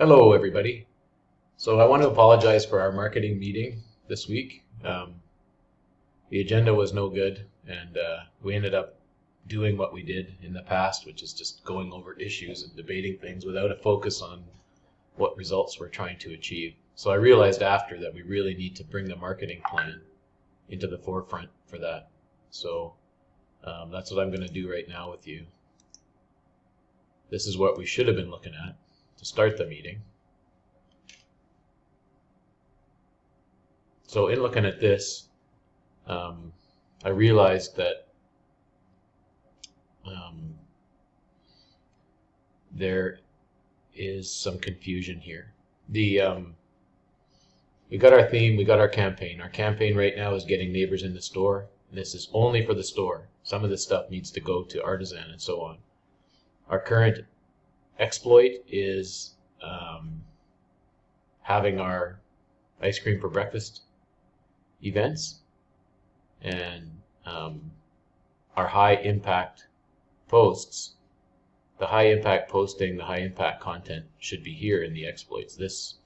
Hello, everybody. So I want to apologize for our marketing meeting this week. The agenda was no good, and we ended up doing what we did in the past, which is just going over issues and debating things without a focus on what results we're trying to achieve. So I realized after that we really need to bring the marketing plan into the forefront for that. So that's what I'm going to do right now with you. This is what we should have been looking at to start the meeting. So in looking at this, I realized that there is some confusion here. We got our theme, we got our campaign. Our campaign right now is getting neighbors in the store. This is only for the store. Some of this stuff needs to go to artisan and so on. Our current exploit is having our ice cream for breakfast events, and our high impact posts. The high impact posting, the high impact content should be here in the exploits. This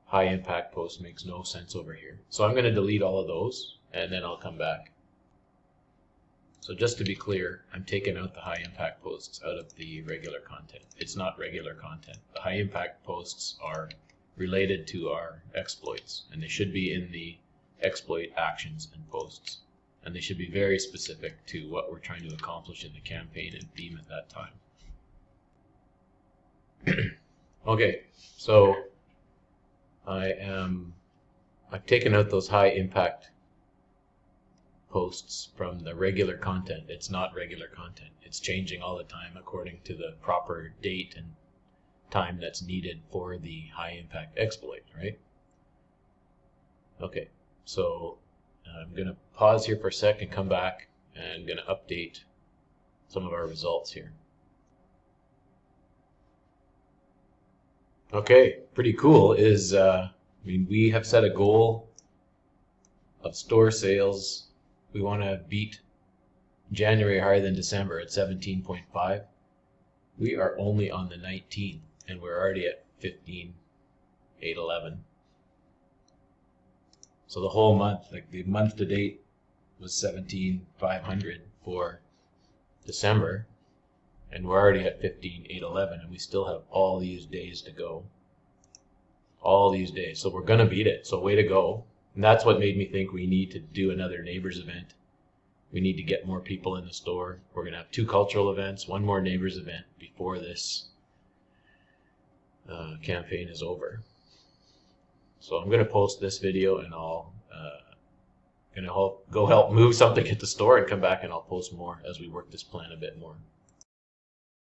high impact post makes no sense over here. So I'm going to delete all of those and then I'll come back. So just to be clear, I'm taking out the high impact posts out of the regular content. It's not regular content. The high impact posts are related to our exploits, and they should be in the exploit actions and posts. And they should be very specific to what we're trying to accomplish in the campaign and theme at that time. Okay, so I've taken out those high impact posts from the regular content. It's not regular content. It's changing all the time according to the proper date and time that's needed for the high impact exploit, right? Okay, so I'm going to pause here for a sec and come back, and I'm going to update some of our results here. Okay, pretty cool is, we have set a goal of store sales. We want to beat January higher than December at 17.5. We are only on the 19th, and we're already at 15,811. So the whole month, like the month to date, was 17,500 for December, and we're already at 15,811, and we still have all these days to go. All these days. So we're going to beat it. So way to go. And that's what made me think we need to do another neighbors event. We need to get more people in the store. We're going to have 2 cultural events, 1 more neighbors event before this campaign is over. So I'm going to post this video, and I'll go help move something at the store and come back, and I'll post more as we work this plan a bit more.